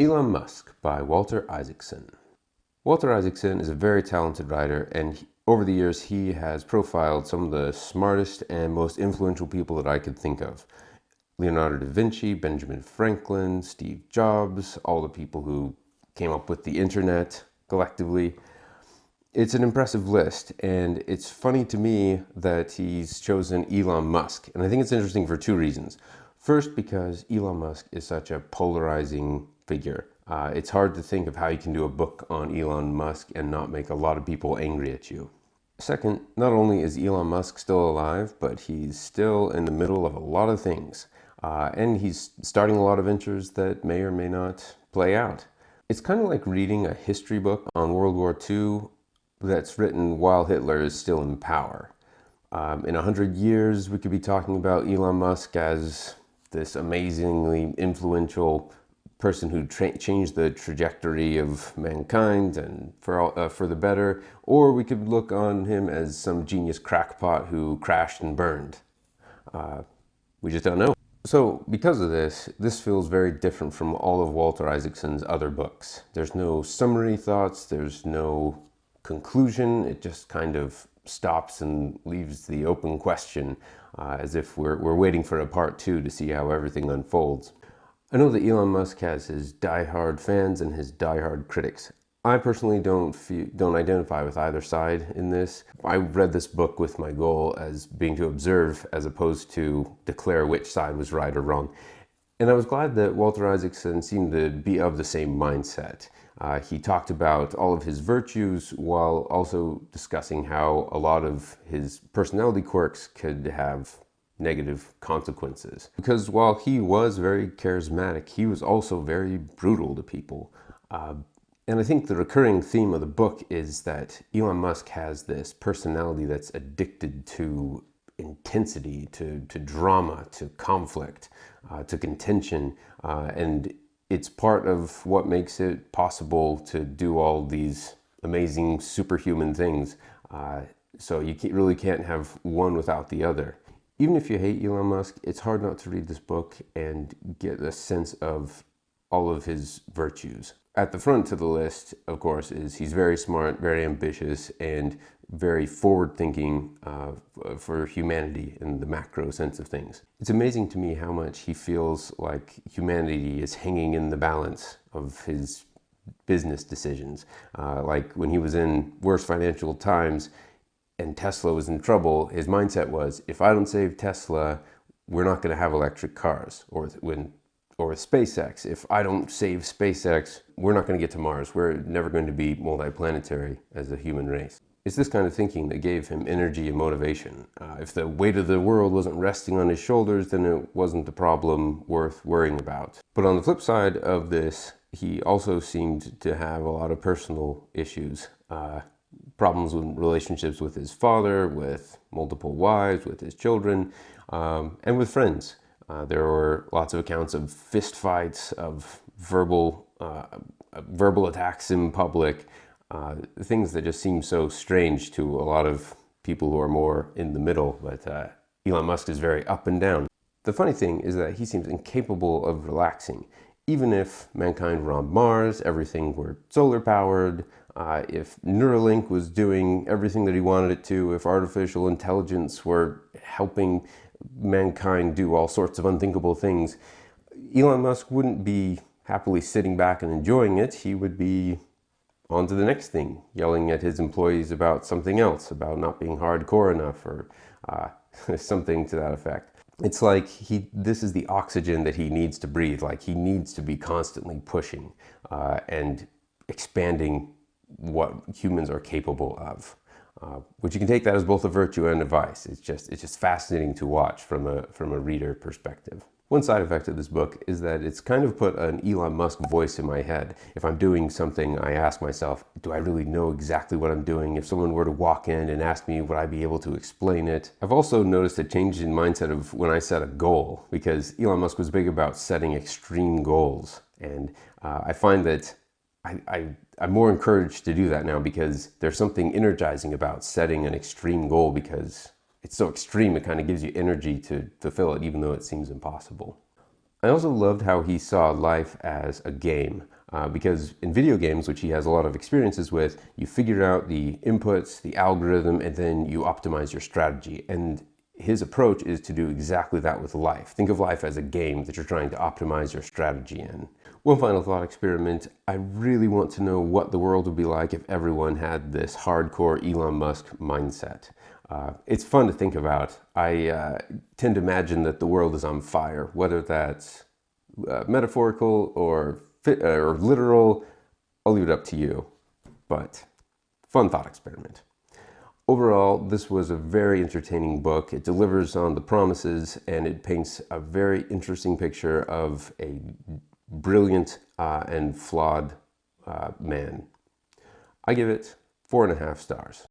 Elon Musk by Walter Isaacson. Walter Isaacson is a very talented writer, and over the years he has profiled some of the smartest and most influential people that I could think of. Leonardo da Vinci, Benjamin Franklin, Steve Jobs, all the people who came up with the internet collectively. It's an impressive list, and it's funny to me that he's chosen Elon Musk, and I think it's interesting for two reasons. First, because Elon Musk is such a polarizing figure. It's hard to think of how you can do a book on Elon Musk and not make a lot of people angry at you. Second, not only is Elon Musk still alive, but he's still in the middle of a lot of things. And he's starting a lot of ventures that may or may not play out. It's kind of like reading a history book on World War II that's written while Hitler is still in power. In 100 years, we could be talking about Elon Musk as this amazingly influential person who changed the trajectory of mankind and for the better, or we could look on him as some genius crackpot who crashed and burned. We just don't know. So because of this feels very different from all of Walter Isaacson's other books. There's no summary thoughts, there's no conclusion, it just kind of stops and leaves the open question as if we're waiting for a part two to see how everything unfolds. I know that Elon Musk has his diehard fans and his diehard critics. I personally don't identify with either side in this. I read this book with my goal as being to observe as opposed to declare which side was right or wrong. And I was glad that Walter Isaacson seemed to be of the same mindset. He talked about all of his virtues while also discussing how a lot of his personality quirks could have negative consequences. Because while he was very charismatic, he was also very brutal to people. And I think the recurring theme of the book is that Elon Musk has this personality that's addicted to intensity, to drama, to conflict, to contention, and it's part of what makes it possible to do all these amazing superhuman things. So you really can't have one without the other. Even if you hate Elon Musk, it's hard not to read this book and get a sense of all of his virtues. At the front of the list, of course, is he's very smart, very ambitious, and very forward-thinking for humanity in the macro sense of things. It's amazing to me how much he feels like humanity is hanging in the balance of his business decisions. Like when he was in worse financial times and Tesla was in trouble, his mindset was, if I don't save Tesla, we're not going to have electric cars. Or with SpaceX, if I don't save SpaceX, we're not going to get to Mars. We're never going to be multiplanetary as a human race. It's this kind of thinking that gave him energy and motivation. If the weight of the world wasn't resting on his shoulders, then it wasn't a problem worth worrying about. But on the flip side of this, he also seemed to have a lot of personal issues. Problems with relationships with his father, with multiple wives, with his children, and with friends. There were lots of accounts of fistfights, of verbal attacks in public, things that just seem so strange to a lot of people who are more in the middle. But Elon Musk is very up and down. The funny thing is that he seems incapable of relaxing. Even if mankind were on Mars, everything were solar powered, if Neuralink was doing everything that he wanted it to, if artificial intelligence were helping mankind do all sorts of unthinkable things, Elon Musk wouldn't be happily sitting back and enjoying it. He would be on to the next thing, yelling at his employees about something else, about not being hardcore enough or something to that effect. It's like this is the oxygen that he needs to breathe. Like he needs to be constantly pushing and expanding what humans are capable of. Which you can take that as both a virtue and a vice. It's just fascinating to watch from a reader perspective. One side effect of this book is that it's kind of put an Elon Musk voice in my head. If I'm doing something, I ask myself, do I really know exactly what I'm doing? If someone were to walk in and ask me, would I be able to explain it? I've also noticed a change in mindset of when I set a goal, because Elon Musk was big about setting extreme goals. And I find that I'm more encouraged to do that now because there's something energizing about setting an extreme goal because it's so extreme, it kind of gives you energy to fulfill it, even though it seems impossible. I also loved how he saw life as a game. Because in video games, which he has a lot of experiences with, you figure out the inputs, the algorithm, and then you optimize your strategy. And his approach is to do exactly that with life. Think of life as a game that you're trying to optimize your strategy in. One final thought experiment. I really want to know what the world would be like if everyone had this hardcore Elon Musk mindset. It's fun to think about. I tend to imagine that the world is on fire, whether that's metaphorical or literal. I'll leave it up to you. But fun thought experiment. Overall, this was a very entertaining book. It delivers on the promises and it paints a very interesting picture of a brilliant and flawed man. I give it 4.5 stars.